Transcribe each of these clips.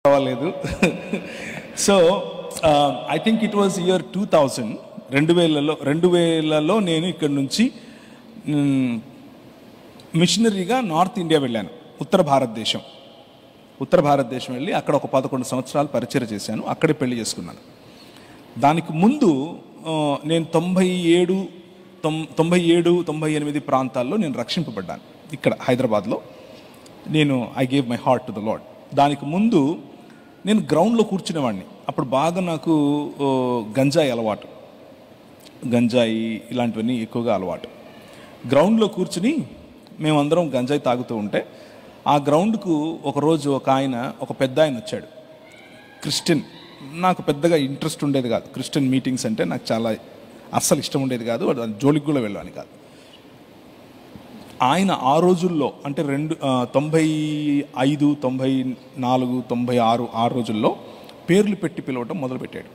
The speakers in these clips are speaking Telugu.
అవ్వలేదు. So I think it was year 2000, 2000లో నేను ఇక్కడ నుంచి మిషనరీగా నార్త్ ఇండియా వెళ్ళాను. ఉత్తర భారతదేశం వెళ్ళి అక్కడ ఒక 11 సంవత్సరాలు పరిచయం చేశాను. అక్కడే పెళ్లి చేసుకున్నాను. దానికి ముందు నేను 97, 98 ప్రాంతాల్లో నేను రక్షింపబడ్డాను. ఇక్కడ హైదరాబాద్లో నేను I gave my heart to the lord. దానికి ముందు నేను గ్రౌండ్లో కూర్చునేవాడిని. అప్పుడు బాగా నాకు గంజాయి అలవాటు, గంజాయి ఇలాంటివన్నీ ఎక్కువగా అలవాటు. గ్రౌండ్లో కూర్చుని మేమందరం గంజాయి తాగుతూ ఉంటే ఆ గ్రౌండ్కు ఒకరోజు ఒక పెద్ద ఆయన వచ్చాడు. క్రిస్టియన్. నాకు పెద్దగా ఇంట్రెస్ట్ ఉండేది కాదు. క్రిస్టియన్ మీటింగ్స్ అంటే నాకు చాలా అస్సలు ఇష్టం ఉండేది కాదు. జోలికి కూడా వెళ్ళాను కాదు. ఆయన ఆ రోజుల్లో అంటే 95, 94, 96 ఆ రోజుల్లో పేర్లు పెట్టి పిలవటం మొదలుపెట్టాడు.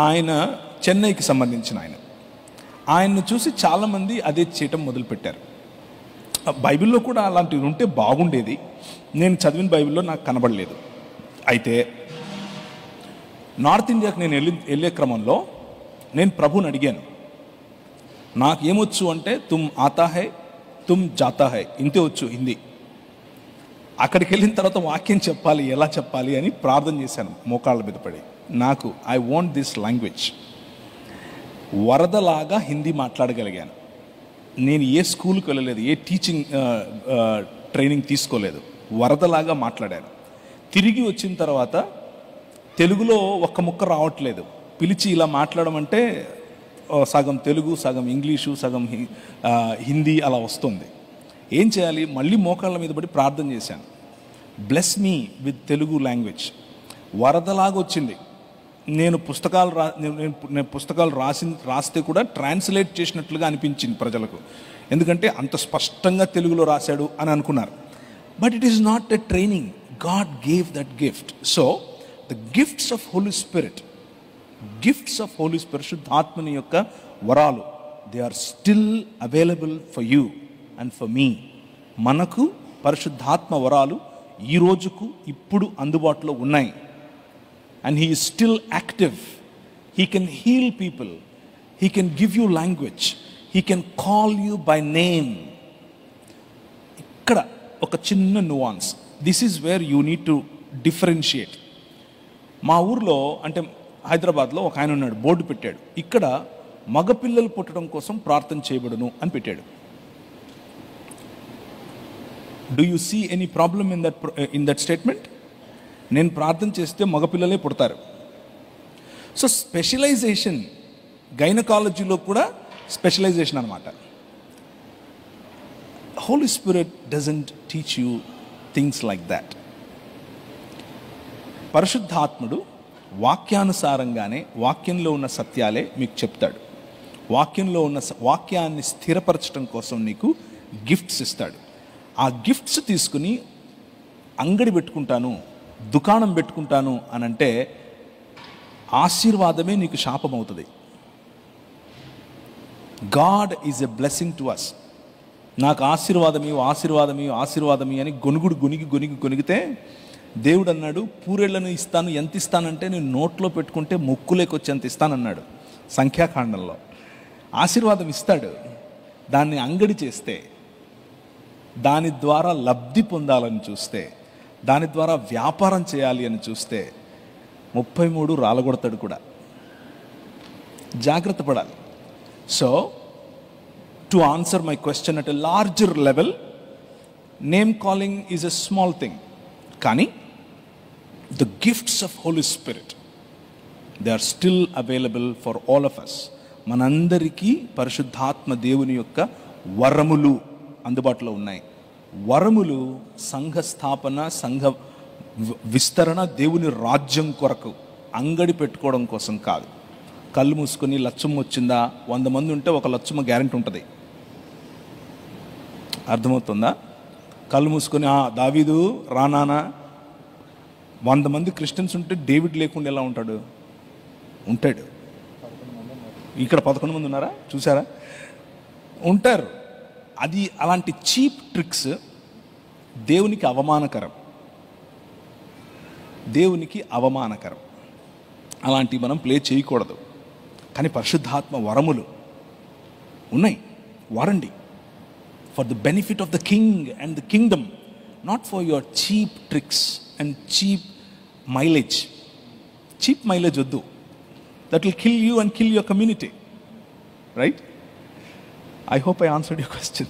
ఆయన చెన్నైకి సంబంధించిన ఆయన్ను చూసి చాలామంది అదే చేయటం మొదలుపెట్టారు. బైబిల్లో కూడా అలాంటివి ఉంటే బాగుండేది. నేను చదివిన బైబిల్లో నాకు కనబడలేదు. అయితే నార్త్ ఇండియాకి నేను వెళ్ళే క్రమంలో నేను ప్రభుని అడిగాను, నాకేమొచ్చు అంటే తుమ్ ఆతా హై తుమ్ జాతా హై, ఇంతే వచ్చు హిందీ. అక్కడికి వెళ్ళిన తర్వాత వాక్యం చెప్పాలి, ఎలా చెప్పాలి అని ప్రార్థన చేశాను మోకాళ్ళ మీద పడి. నాకు ఐ వాంట్ దిస్ లాంగ్వేజ్. వరదలాగా హిందీ మాట్లాడగలిగాను. నేను ఏ స్కూల్కి వెళ్ళలేదు, ఏ టీచింగ్ ట్రైనింగ్ తీసుకోలేదు. వరదలాగా మాట్లాడాను. తిరిగి వచ్చిన తర్వాత తెలుగులో ఒక్క ముక్క రావట్లేదు. పిలిచి ఇలా మాట్లాడమంటే సగం తెలుగు, సగం ఇంగ్లీషు, సగం హిందీ అలా వస్తుంది. ఏం చేయాలి? మళ్ళీ మోకాళ్ళ మీద పడి ప్రార్థన చేశాను. Bless me with Telugu language. వరదలాగా వచ్చింది. నేను పుస్తకాలు రాస్తే కూడా ట్రాన్స్లేట్ చేసినట్లుగా అనిపించింది ప్రజలకు. ఎందుకంటే అంత స్పష్టంగా తెలుగులో రాశాడు అని అనుకున్నారు. But it is not a training. God gave that gift. So the gifts of Holy Spirit, శుద్ధాత్మని యొక్క వరాలు, they are still available for you and for me. మనకు పరిశుద్ధాత్మ వరాలు ఈ రోజుకు ఇప్పుడు అందుబాటులో ఉన్నాయి. And he is still active. He can heal people. He can give you language. He can call you by name. ఇక్కడ ఒక చిన్న nuance. This is where you need to differentiate. మా ఊర్లో అంటే హైదరాబాద్లో ఒక ఆయన ఉన్నాడు, బోర్డు పెట్టాడు. ఇక్కడ మగపిల్లలు పుట్టడం కోసం ప్రార్థన చేయబడును అని పెట్టాడు. Do you see any problem in that statement? నేను ప్రార్థన చేస్తే మగపిల్లలే పుడతారు. సో స్పెషలైజేషన్, గైనకాలజీలో కూడా స్పెషలైజేషన్ అనమాట. Holy Spirit doesn't teach you things like that. పరిశుద్ధాత్ముడు వాక్యానుసారంగానే, వాక్యంలో ఉన్న సత్యాలే మీకు చెప్తాడు. వాక్యంలో ఉన్న వాక్యాన్ని స్థిరపరచడం కోసం నీకు గిఫ్ట్స్ ఇస్తాడు. ఆ గిఫ్ట్స్ తీసుకుని అంగడి పెట్టుకుంటాను, దుకాణం పెట్టుకుంటాను అని అంటే ఆశీర్వాదమే నీకు శాపం అవుతుంది. God is a blessing to us. నాకు ఆశీర్వాదమీ అని గొనిగితే దేవుడు అన్నాడు, పూరేళ్లను ఇస్తాను. ఎంత ఇస్తానంటే నేను నోట్లో పెట్టుకుంటే ముక్కులేకొచ్చి ఎంత ఇస్తానన్నాడు సంఖ్యాకాండంలో. ఆశీర్వాదం ఇస్తాడు. దాన్ని అంగడి చేస్తే, దాని ద్వారా లబ్ధి పొందాలని చూస్తే, దాని ద్వారా వ్యాపారం చేయాలి అని చూస్తే 33 రాలగొడతాడు కూడా. జాగ్రత్త పడాలి. So to answer my question at a larger level, name calling is a small thing. కానీ the gifts of Holy Spirit, they are still available for all of us. మనందరికీ పరిశుద్ధాత్మ దేవుని యొక్క వరములు అందుబాటులో ఉన్నాయి. వరములు సంఘ స్థాపన, సంఘ విస్తరణ, దేవుని రాజ్యం కొరకు, అంగడి పెట్టుకోవడం కోసం కాదు. కళ్ళు మూసుకొని లచ్చమ్మ వచ్చిందా, 100 మంది ఉంటే ఒక లచ్చమ్మ గ్యారెంటీ ఉంటుంది. అర్థమవుతుందా? కళ్ళు మూసుకొని దావీదు రానానా, 100 మంది క్రిస్టియన్స్ ఉంటే డేవిడ్ లేకుండా ఎలా ఉంటాడు? ఉంటాడు. ఇక్కడ 11 మంది ఉన్నారా? చూసారా? ఉంటారు. అది అలాంటి చీప్ ట్రిక్స్ దేవునికి అవమానకరం. దేవునికి అవమానకరం. అలాంటివి మనం ప్లే చేయకూడదు. కానీ పరిశుద్ధాత్మ వరములు ఉన్నాయి, వారండి. For the benefit of the king and the kingdom, not for your cheap tricks and cheap mileage. Cheap mileage వద్దు. That will kill you and kill your community, right? I hope I answered your question.